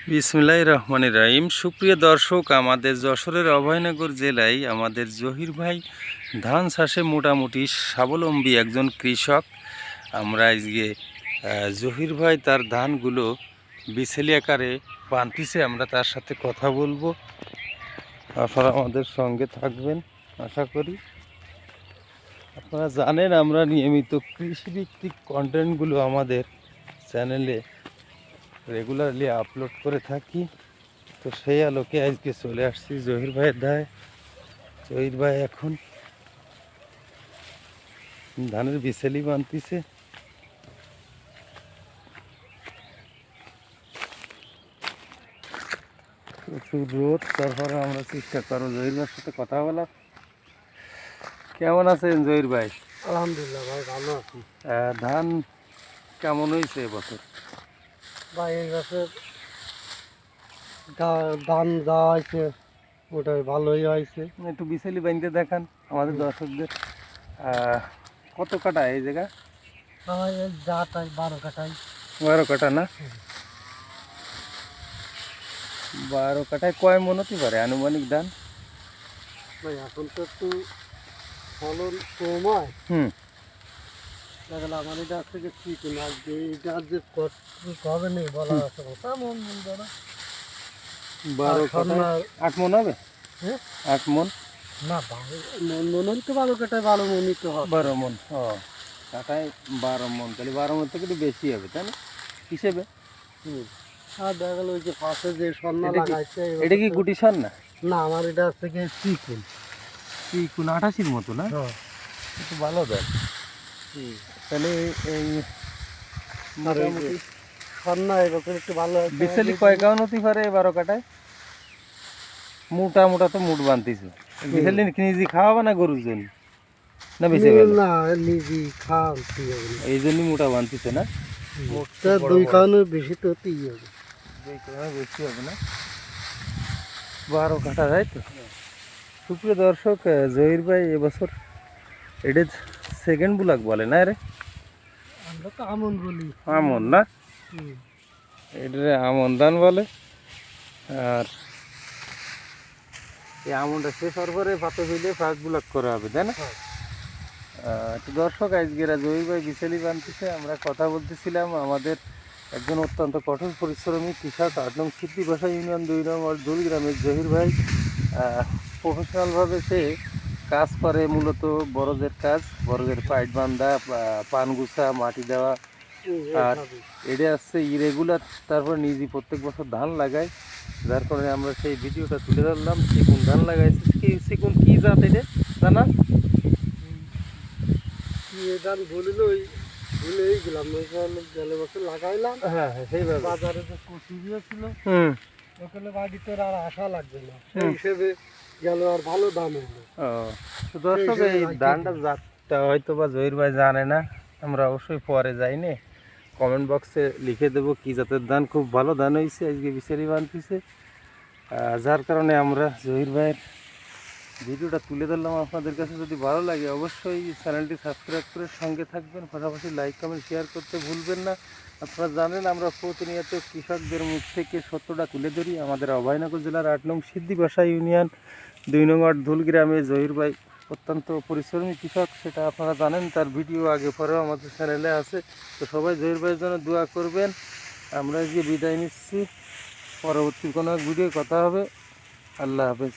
বিসমিল্লাহির রহমানির রহিম। সুপ্রিয় দর্শক, আমাদের যশোরের অভয়নগর জেলায় আমাদের জহির ভাই ধান চাষে মোটামুটি স্বাবলম্বী একজন কৃষক। আমরা আজকে জহির ভাই তার ধানগুলো বিছেলি আকারে বানতিছে, আমরা তার সাথে কথা বলবো। আপনারা আমাদের সঙ্গে থাকবেন আশা করি। আপনারা জানেন আমরা নিয়মিত কৃষিভিত্তিক কন্টেন্টগুলো আমাদের চ্যানেলে রেগুলারলি আপলোড করে থাকি। তো সেই আলোকে আজকে চলে আসছি জহির ভাইয়ের ধায়। জহির ভাই এখন ধানের বিছেলি বানতিছে। প্রচুর রোদ, তারপরে আমরা চেষ্টা করবো জহির ভাইয়ের সাথে কথা বলার। কেমন আছেন জহির ভাই? আলহামদুলিল্লাহ ভাই, ভালো আছি ধান কেমন হয়েছে এবছর? ভাই। এই বছর ধান দেওয়া হয়েছে, ওটা ভালোই হয়েছে। একটু বিছেলি বানতে দেখান আমাদের দর্শকদের। কত কাটা এই জায়গা? আমার এই যাটাই 12 কাঠায়। 12 কাটা না? 12 কাঠায় কয় মন হতে পারে আনুমানিক ধান? ভাই এখন তো একটু ফলন কম হয়। দেখলে আমার এটা থেকে ঠিক না, যে এটা যে কবে নেই বলা আছে তেমন বলবো না। 12 কাঠায় 8 মন হবে? হ্যাঁ 8 মন না ভাই, মন হলে তো 12 কাঠায় 12 মনই তো হবে। 12 মন, ও কাঠায় 12 মন, তাহলে 12 মন থেকে একটু বেশি হবে তাই না হিসেবে? আর দেখা গেল ওই যে পাশে যে সন্না লাগাইছে, এটা কি গুটি সার না? না, আমার এটা থেকে চিকুন। চিকুন 88-র মতো না? একটু ভালো দেয়। তাহলে এই মোটামুটি সন্না এবছর একটু ভালো আছে। বিছালি কয় কাউন হতে পারে 12 কাঠায়? মোটা মোটা তো মুঠ বানতিছে। বিছালি নিজে খাওয়াবে না গরুর জন্য না বেশি? না, নিজে খাওয়া এই জন্যই মোটা বানতিছে না? মোটটা 2 কাউনের বেশি তো হতেই হবে। 2 কাউনের বেশি হবে না? 12 কাঠা, তাই তো? সুপ্রিয় দর্শক, জহির ভাই এবছর এটা সেকেন্ড বুলাক বলে না রে? আমরা তো আমন বলি। আমন না? এটা আমন ধান বলে। আর এই আমনটা শেষ হওয়ার পরে ভাতে ফেলে ফার্স্ট বুলাক করা হবে তাই না? তো দর্শক, আজকেরা জহির ভাই বিছেলি বানতেছে, আমরা কথা বলতেছিলাম। আমাদের একজন অত্যন্ত কঠোর পরিশ্রমী কৃষক, 8 নং সিদ্দিপাশা ইউনিয়ন 2 নং দুল গ্রামের জহির ভাই প্রফেশনালভাবে সে কাজ করে। মূলত বড়দের কাজ, বড়দের পাইট বান্ধা, পান গুছা, মাটি দেওয়া। আর এটা আসছে ইরেগুলার, তারপর নিজে প্রত্যেক বছর ধান লাগায়, যার কারণে আমরা সেই ভিডিওটা তুলে ধরলাম। চিকুন ধান লাগাইছে। চিকুন কি জাত এটা জানা? ধান বলিল ওই ভুলেই গেলাম, গেলে বছর লাগাইলাম। হ্যাঁ, সেইভাবে বাজারে যে কচি দিয়েছিল, ওখানে বাড়িতে আর আশা লাগবে না, সেই হিসেবে গেল আর ভালো দাম হলো। তো দর্শক, এই ধানটা জাতটা হয়তো বা জহির ভাই জানে না, আমরা অবশ্যই পরে যাইনি, কমেন্ট বক্সে লিখে দেবো কি জাতের ধান। খুব ভালো ধান হয়েছে, আজকে বিছালি বানতেছে, যার কারণে আমরা জহির ভাইয়ের ভিডিওটা তুলে ধরলাম আপনাদের কাছে। যদি ভালো লাগে অবশ্যই চ্যানেলটি সাবস্ক্রাইব করে সঙ্গে থাকবেন, পাশাপাশি লাইক কমেন্ট শেয়ার করতে ভুলবেন না। আপনারা জানেন আমরা প্রতিনিয়ত কৃষকদের মুখ থেকে সত্যটা তুলে ধরি। আমাদের অভয়নগর জেলার 8 নং সিদ্দিপাশা ইউনিয়ন 2 নং ধুল গ্রামে জহির ভাই অত্যন্ত পরিশ্রমী কৃষক, সেটা আপনারা জানেন। তার ভিডিও আগে পরেও আমাদের চ্যানেলে আছে। তো সবাই জহির ভাইয়ের জন্য দোয়া করবেন। আমরা যে বিদায় নিচ্ছি, পরবর্তী কোনো এক ভিডিও কথা হবে। আল্লাহ হাফেজ।